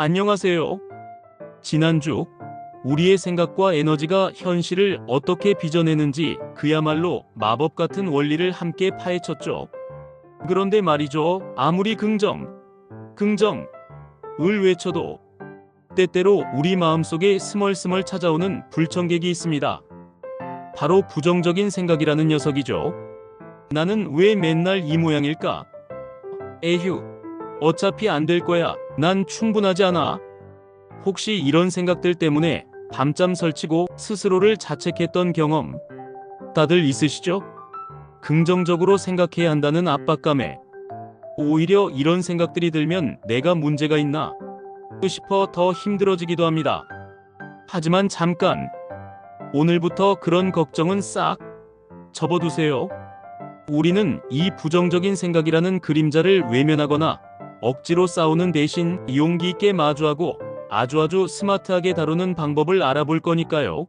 안녕하세요. 지난주 우리의 생각과 에너지가 현실을 어떻게 빚어내는지 그야말로 마법 같은 원리를 함께 파헤쳤죠. 그런데 말이죠. 아무리 긍정을 외쳐도 때때로 우리 마음속에 스멀스멀 찾아오는 불청객이 있습니다. 바로 부정적인 생각이라는 녀석이죠. 나는 왜 맨날 이 모양일까? 에휴, 어차피 안 될 거야. 난 충분하지 않아. 혹시 이런 생각들 때문에 밤잠 설치고 스스로를 자책했던 경험 다들 있으시죠? 긍정적으로 생각해야 한다는 압박감에 오히려 이런 생각들이 들면 내가 문제가 있나 싶어 더 힘들어지기도 합니다. 하지만 잠깐, 오늘부터 그런 걱정은 싹 접어두세요. 우리는 이 부정적인 생각이라는 그림자를 외면하거나 억지로 싸우는 대신 용기 있게 마주하고 아주 스마트하게 다루는 방법을 알아볼 거니까요.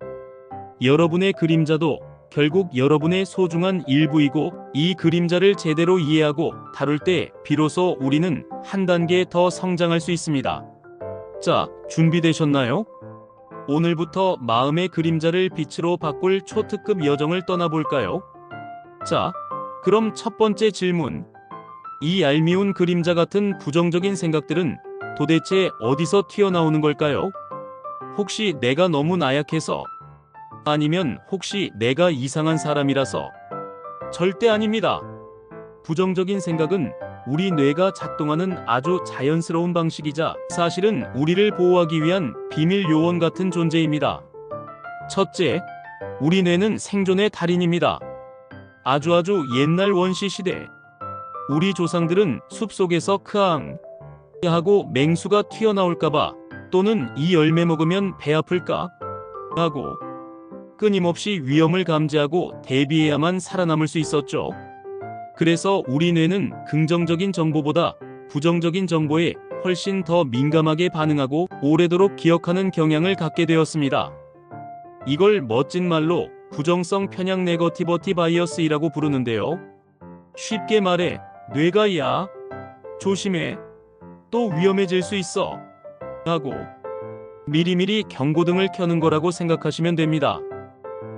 여러분의 그림자도 결국 여러분의 소중한 일부이고, 이 그림자를 제대로 이해하고 다룰 때 비로소 우리는 한 단계 더 성장할 수 있습니다. 자, 준비되셨나요? 오늘부터 마음의 그림자를 빛으로 바꿀 초특급 여정을 떠나볼까요? 자, 그럼 첫 번째 질문. 이 얄미운 그림자 같은 부정적인 생각들은 도대체 어디서 튀어나오는 걸까요? 혹시 내가 너무 나약해서? 아니면 혹시 내가 이상한 사람이라서? 절대 아닙니다. 부정적인 생각은 우리 뇌가 작동하는 아주 자연스러운 방식이자 사실은 우리를 보호하기 위한 비밀 요원 같은 존재입니다. 첫째, 우리 뇌는 생존의 달인입니다. 아주 옛날 원시 시대, 우리 조상들은 숲속에서 크앙 하고 맹수가 튀어나올까봐, 또는 이 열매 먹으면 배 아플까 하고 끊임없이 위험을 감지하고 대비해야만 살아남을 수 있었죠. 그래서 우리 뇌는 긍정적인 정보보다 부정적인 정보에 훨씬 더 민감하게 반응하고 오래도록 기억하는 경향을 갖게 되었습니다. 이걸 멋진 말로 부정성 편향 네거티버티 바이어스이라고 부르는데요. 쉽게 말해 뇌가 야, 조심해, 또 위험해질 수 있어 하고 미리미리 경고등을 켜는 거라고 생각하시면 됩니다.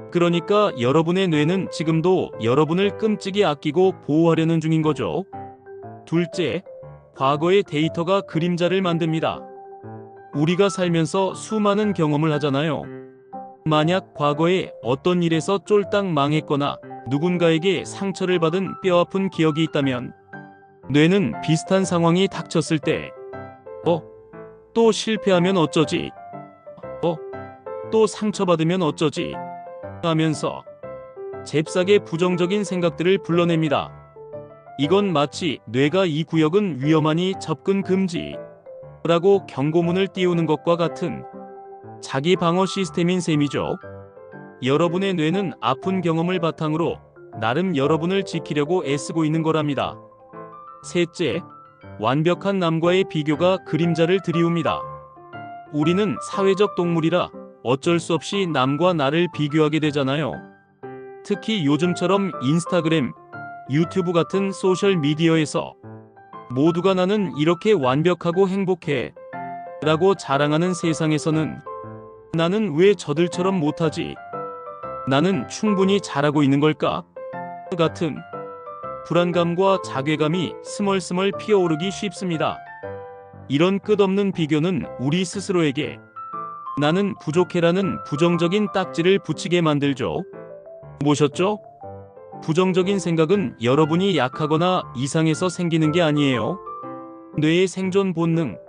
그러니까 여러분의 뇌는 지금도 여러분을 끔찍이 아끼고 보호하려는 중인 거죠. 둘째, 과거의 데이터가 그림자를 만듭니다. 우리가 살면서 수많은 경험을 하잖아요. 만약 과거에 어떤 일에서 쫄딱 망했거나 누군가에게 상처를 받은 뼈아픈 기억이 있다면, 뇌는 비슷한 상황이 닥쳤을 때 또 실패하면 어쩌지? 또 상처받으면 어쩌지? 하면서 잽싸게 부정적인 생각들을 불러냅니다. 이건 마치 뇌가 이 구역은 위험하니 접근 금지 라고 경고문을 띄우는 것과 같은 자기 방어 시스템인 셈이죠. 여러분의 뇌는 아픈 경험을 바탕으로 나름 여러분을 지키려고 애쓰고 있는 거랍니다. 셋째, 완벽한 남과의 비교가 그림자를 들이웁니다. 우리는 사회적 동물이라 어쩔 수 없이 남과 나를 비교하게 되잖아요. 특히 요즘처럼 인스타그램, 유튜브 같은 소셜 미디어에서 모두가 나는 이렇게 완벽하고 행복해 라고 자랑하는 세상에서는 나는 왜 저들처럼 못하지? 나는 충분히 잘하고 있는 걸까? 같은 불안감과 자괴감이 스멀스멀 피어오르기 쉽습니다. 이런 끝없는 비교는 우리 스스로에게 나는 부족해라는 부정적인 딱지를 붙이게 만들죠. 보셨죠? 부정적인 생각은 여러분이 약하거나 이상해서 생기는 게 아니에요. 뇌의 생존 본능,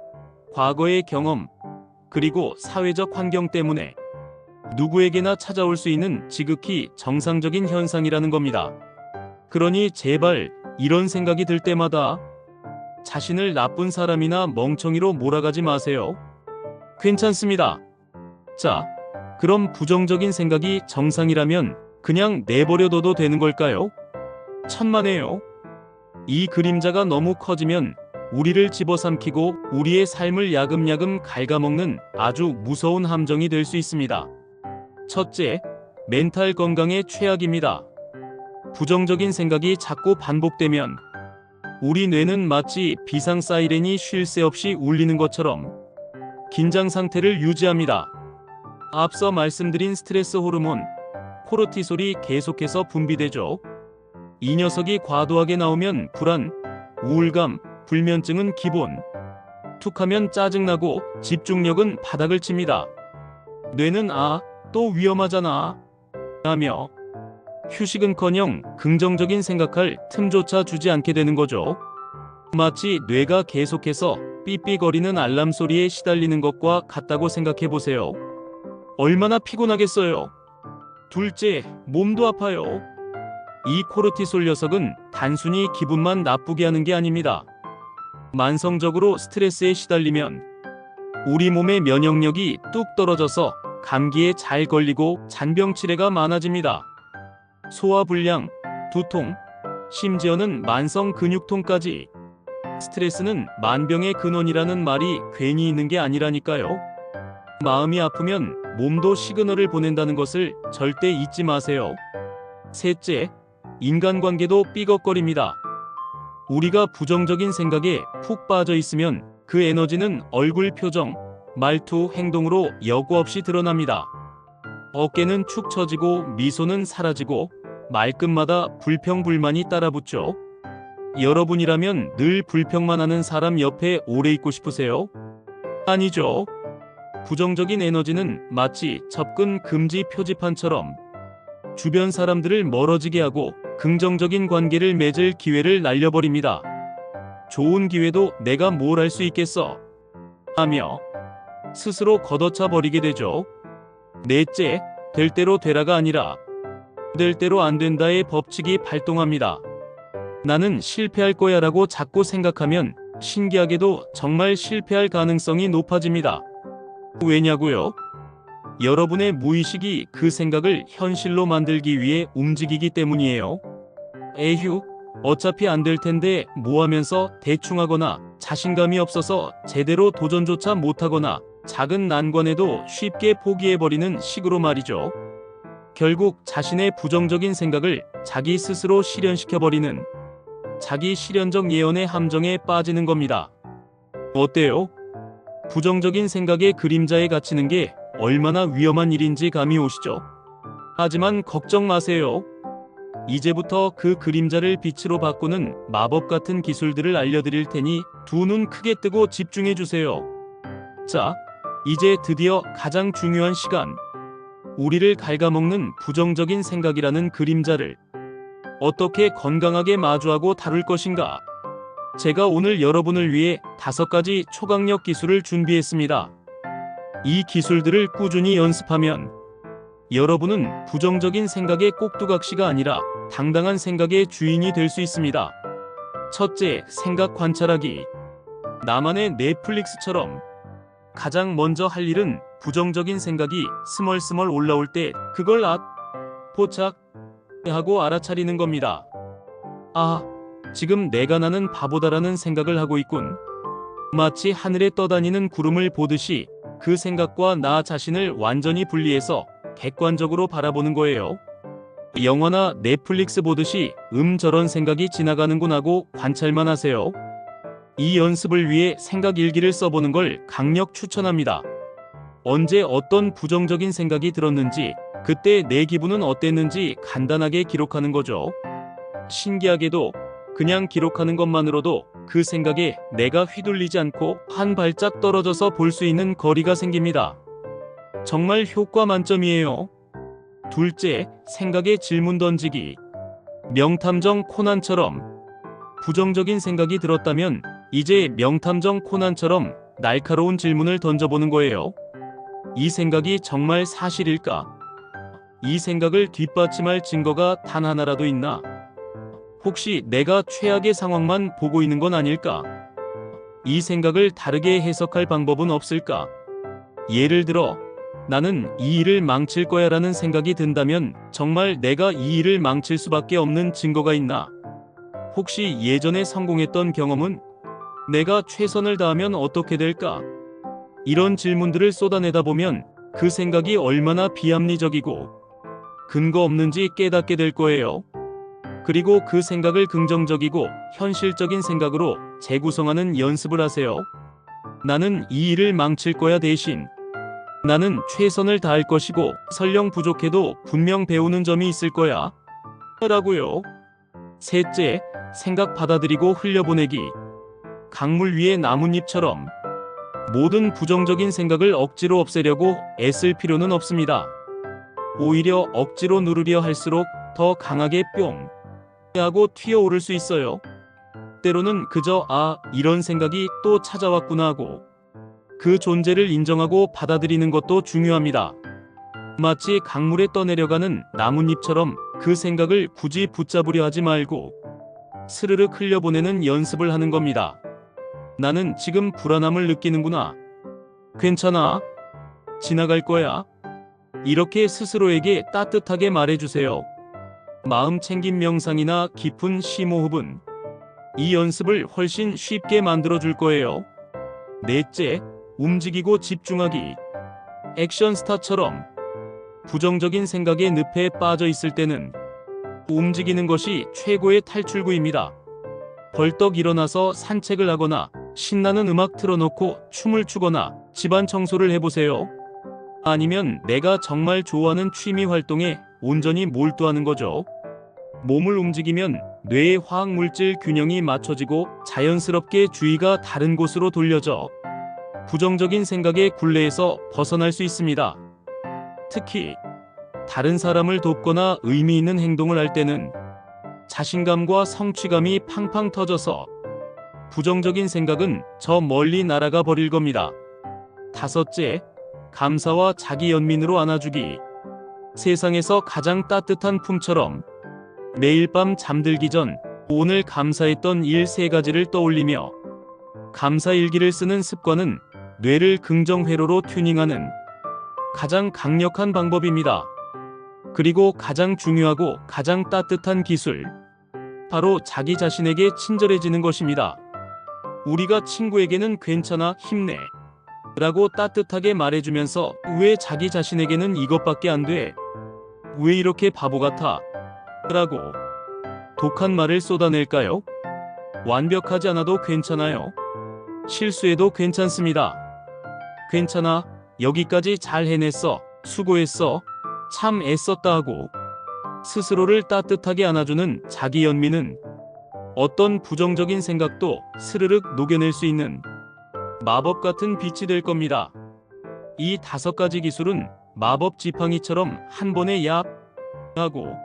과거의 경험, 그리고 사회적 환경 때문에 누구에게나 찾아올 수 있는 지극히 정상적인 현상이라는 겁니다. 그러니 제발 이런 생각이 들 때마다 자신을 나쁜 사람이나 멍청이로 몰아가지 마세요. 괜찮습니다. 자, 그럼 부정적인 생각이 정상이라면 그냥 내버려둬도 되는 걸까요? 천만에요. 이 그림자가 너무 커지면 우리를 집어삼키고 우리의 삶을 야금야금 갉아먹는 아주 무서운 함정이 될 수 있습니다. 첫째, 멘탈 건강에 최악입니다. 부정적인 생각이 자꾸 반복되면 우리 뇌는 마치 비상 사이렌이 쉴 새 없이 울리는 것처럼 긴장 상태를 유지합니다. 앞서 말씀드린 스트레스 호르몬 코르티솔이 계속해서 분비되죠. 이 녀석이 과도하게 나오면 불안, 우울감, 불면증은 기본. 툭하면 짜증나고 집중력은 바닥을 칩니다. 뇌는 또 위험하잖아 하며 휴식은커녕 긍정적인 생각할 틈조차 주지 않게 되는 거죠. 마치 뇌가 계속해서 삐삐거리는 알람 소리에 시달리는 것과 같다고 생각해 보세요. 얼마나 피곤하겠어요. 둘째, 몸도 아파요. 이 코르티솔 녀석은 단순히 기분만 나쁘게 하는 게 아닙니다. 만성적으로 스트레스에 시달리면 우리 몸의 면역력이 뚝 떨어져서 감기에 잘 걸리고 잔병치레가 많아집니다. 소화불량, 두통, 심지어는 만성 근육통까지. 스트레스는 만병의 근원이라는 말이 괜히 있는 게 아니라니까요. 마음이 아프면 몸도 시그널을 보낸다는 것을 절대 잊지 마세요. 셋째, 인간관계도 삐걱거립니다. 우리가 부정적인 생각에 푹 빠져 있으면 그 에너지는 얼굴 표정, 말투, 행동으로 여과 없이 드러납니다. 어깨는 축 처지고 미소는 사라지고 말끝마다 불평불만이 따라붙죠. 여러분이라면 늘 불평만 하는 사람 옆에 오래 있고 싶으세요? 아니죠. 부정적인 에너지는 마치 접근 금지 표지판처럼 주변 사람들을 멀어지게 하고 긍정적인 관계를 맺을 기회를 날려버립니다. 좋은 기회도 내가 뭘 할 수 있겠어? 하며 스스로 걷어차 버리게 되죠. 넷째, 될 대로 되라가 아니라 될 대로 안 된다의 법칙이 발동합니다. 나는 실패할 거야 라고 자꾸 생각하면 신기하게도 정말 실패할 가능성이 높아집니다. 왜냐고요? 여러분의 무의식이 그 생각을 현실로 만들기 위해 움직이기 때문이에요. 에휴, 어차피 안 될 텐데 뭐 하면서 대충 하거나 자신감이 없어서 제대로 도전조차 못하거나 작은 난관에도 쉽게 포기해버리는 식으로 말이죠. 결국 자신의 부정적인 생각을 자기 스스로 실현시켜버리는 자기 실현적 예언의 함정에 빠지는 겁니다. 어때요? 부정적인 생각의 그림자에 갇히는 게 얼마나 위험한 일인지 감이 오시죠? 하지만 걱정 마세요. 이제부터 그 그림자를 빛으로 바꾸는 마법 같은 기술들을 알려드릴 테니 두 눈 크게 뜨고 집중해 주세요. 자, 이제 드디어 가장 중요한 시간. 우리를 갉아먹는 부정적인 생각이라는 그림자를 어떻게 건강하게 마주하고 다룰 것인가? 제가 오늘 여러분을 위해 5가지 초강력 기술을 준비했습니다. 이 기술들을 꾸준히 연습하면 여러분은 부정적인 생각의 꼭두각시가 아니라 당당한 생각의 주인이 될 수 있습니다. 첫째, 생각 관찰하기. 나만의 넷플릭스처럼 가장 먼저 할 일은 부정적인 생각이 스멀스멀 올라올 때 그걸 포착 하고 알아차리는 겁니다. 지금 내가 나는 바보다라는 생각을 하고 있군. 마치 하늘에 떠다니는 구름을 보듯이 그 생각과 나 자신을 완전히 분리해서 객관적으로 바라보는 거예요. 영화나 넷플릭스 보듯이 저런 생각이 지나가는군 하고 관찰만 하세요. 이 연습을 위해 생각 일기를 써보는 걸 강력 추천합니다. 언제 어떤 부정적인 생각이 들었는지, 그때 내 기분은 어땠는지 간단하게 기록하는 거죠. 신기하게도 그냥 기록하는 것만으로도 그 생각에 내가 휘둘리지 않고 한 발짝 떨어져서 볼 수 있는 거리가 생깁니다. 정말 효과 만점이에요. 둘째, 생각에 질문 던지기. 명탐정 코난처럼 부정적인 생각이 들었다면 이제 명탐정 코난처럼 날카로운 질문을 던져보는 거예요. 이 생각이 정말 사실일까? 이 생각을 뒷받침할 증거가 단 하나라도 있나? 혹시 내가 최악의 상황만 보고 있는 건 아닐까? 이 생각을 다르게 해석할 방법은 없을까? 예를 들어, 나는 이 일을 망칠 거야 라는 생각이 든다면 정말 내가 이 일을 망칠 수밖에 없는 증거가 있나? 혹시 예전에 성공했던 경험은? 내가 최선을 다하면 어떻게 될까? 이런 질문들을 쏟아내다 보면 그 생각이 얼마나 비합리적이고 근거 없는지 깨닫게 될 거예요. 그리고 그 생각을 긍정적이고 현실적인 생각으로 재구성하는 연습을 하세요. 나는 이 일을 망칠 거야 대신. 나는 최선을 다할 것이고 설령 부족해도 분명 배우는 점이 있을 거야. 라고요. 셋째, 생각 받아들이고 흘려보내기. 강물 위의 나뭇잎처럼 모든 부정적인 생각을 억지로 없애려고 애쓸 필요는 없습니다. 오히려 억지로 누르려 할수록 더 강하게 뿅 하고 튀어오를 수 있어요. 때로는 그저 이런 생각이 또 찾아왔구나 하고 그 존재를 인정하고 받아들이는 것도 중요합니다. 마치 강물에 떠내려가는 나뭇잎처럼 그 생각을 굳이 붙잡으려 하지 말고 스르륵 흘려보내는 연습을 하는 겁니다. 나는 지금 불안함을 느끼는구나. 괜찮아. 지나갈 거야. 이렇게 스스로에게 따뜻하게 말해주세요. 마음 챙김 명상이나 깊은 심호흡은 이 연습을 훨씬 쉽게 만들어줄 거예요. 넷째, 움직이고 집중하기. 액션스타처럼 부정적인 생각의 늪에 빠져 있을 때는 움직이는 것이 최고의 탈출구입니다. 벌떡 일어나서 산책을 하거나 신나는 음악 틀어놓고 춤을 추거나 집안 청소를 해보세요. 아니면 내가 정말 좋아하는 취미 활동에 온전히 몰두하는 거죠. 몸을 움직이면 뇌의 화학물질 균형이 맞춰지고 자연스럽게 주의가 다른 곳으로 돌려져 부정적인 생각의 굴레에서 벗어날 수 있습니다. 특히 다른 사람을 돕거나 의미 있는 행동을 할 때는 자신감과 성취감이 팡팡 터져서 부정적인 생각은 저 멀리 날아가 버릴 겁니다. 다섯째, 감사와 자기 연민으로 안아주기. 세상에서 가장 따뜻한 품처럼 매일 밤 잠들기 전 오늘 감사했던 일 3가지를 떠올리며 감사 일기를 쓰는 습관은 뇌를 긍정 회로로 튜닝하는 가장 강력한 방법입니다. 그리고 가장 중요하고 가장 따뜻한 기술, 바로 자기 자신에게 친절해지는 것입니다. 우리가 친구에게는 괜찮아, 힘내 라고 따뜻하게 말해주면서 왜 자기 자신에게는 이것밖에 안 돼? 왜 이렇게 바보 같아? 라고 독한 말을 쏟아낼까요? 완벽하지 않아도 괜찮아요. 실수해도 괜찮습니다. 괜찮아, 여기까지 잘 해냈어, 수고했어, 참 애썼다 하고 스스로를 따뜻하게 안아주는 자기 연민은 어떤 부정적인 생각도 스르륵 녹여낼 수 있는 마법 같은 빛이 될 겁니다. 이 5가지 기술은 마법 지팡이처럼 한 번에 얍 하고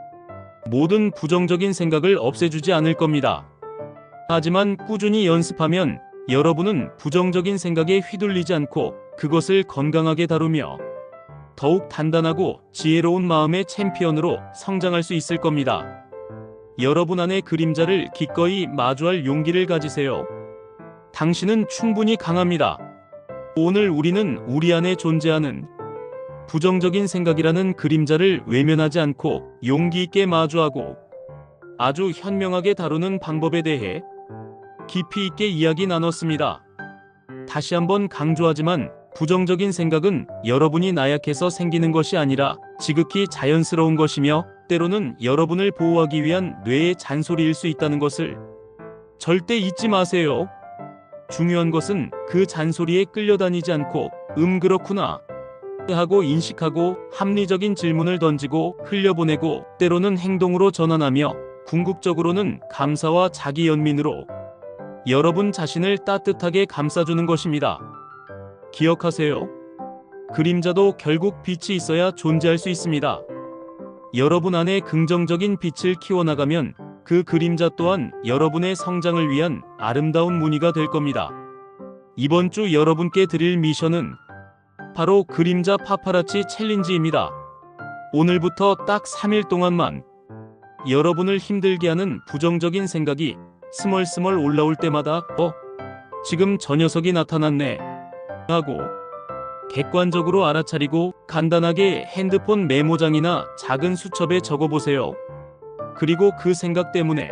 모든 부정적인 생각을 없애주지 않을 겁니다. 하지만 꾸준히 연습하면 여러분은 부정적인 생각에 휘둘리지 않고 그것을 건강하게 다루며 더욱 단단하고 지혜로운 마음의 챔피언으로 성장할 수 있을 겁니다. 여러분 안의 그림자를 기꺼이 마주할 용기를 가지세요. 당신은 충분히 강합니다. 오늘 우리는 우리 안에 존재하는 부정적인 생각이라는 그림자를 외면하지 않고 용기 있게 마주하고 아주 현명하게 다루는 방법에 대해 깊이 있게 이야기 나눴습니다. 다시 한번 강조하지만 부정적인 생각은 여러분이 나약해서 생기는 것이 아니라 지극히 자연스러운 것이며 때로는 여러분을 보호하기 위한 뇌의 잔소리일 수 있다는 것을 절대 잊지 마세요. 중요한 것은 그 잔소리에 끌려다니지 않고 그렇구나 하고 인식하고 합리적인 질문을 던지고 흘려보내고 때로는 행동으로 전환하며 궁극적으로는 감사와 자기 연민으로 여러분 자신을 따뜻하게 감싸주는 것입니다. 기억하세요. 그림자도 결국 빛이 있어야 존재할 수 있습니다. 여러분 안에 긍정적인 빛을 키워나가면 그 그림자 또한 여러분의 성장을 위한 아름다운 무늬가 될 겁니다. 이번 주 여러분께 드릴 미션은 바로 그림자 파파라치 챌린지입니다. 오늘부터 딱 3일 동안만 여러분을 힘들게 하는 부정적인 생각이 스멀스멀 올라올 때마다 지금 저 녀석이 나타났네 하고 객관적으로 알아차리고 간단하게 핸드폰 메모장이나 작은 수첩에 적어보세요. 그리고 그 생각 때문에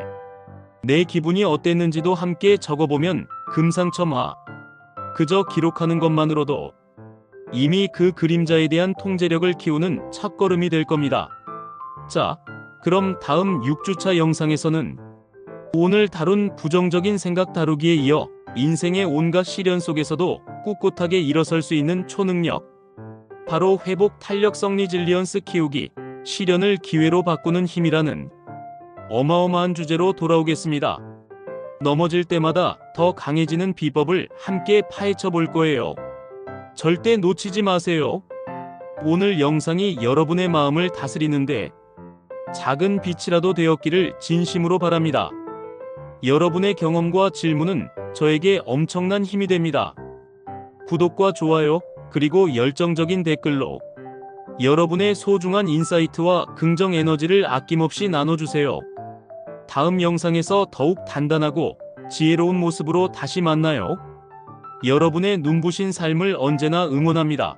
내 기분이 어땠는지도 함께 적어보면 금상첨화. 그저 기록하는 것만으로도 이미 그 그림자에 대한 통제력을 키우는 첫걸음이 될 겁니다. 자, 그럼 다음 6주차 영상에서는 오늘 다룬 부정적인 생각 다루기에 이어 인생의 온갖 시련 속에서도 꿋꿋하게 일어설 수 있는 초능력. 바로 회복 탄력성 리질리언스 키우기, 시련을 기회로 바꾸는 힘이라는 어마어마한 주제로 돌아오겠습니다. 넘어질 때마다 더 강해지는 비법을 함께 파헤쳐 볼 거예요. 절대 놓치지 마세요. 오늘 영상이 여러분의 마음을 다스리는데 작은 빛이라도 되었기를 진심으로 바랍니다. 여러분의 경험과 질문은 저에게 엄청난 힘이 됩니다. 구독과 좋아요, 그리고 열정적인 댓글로 여러분의 소중한 인사이트와 긍정 에너지를 아낌없이 나눠주세요. 다음 영상에서 더욱 단단하고 지혜로운 모습으로 다시 만나요. 여러분의 눈부신 삶을 언제나 응원합니다.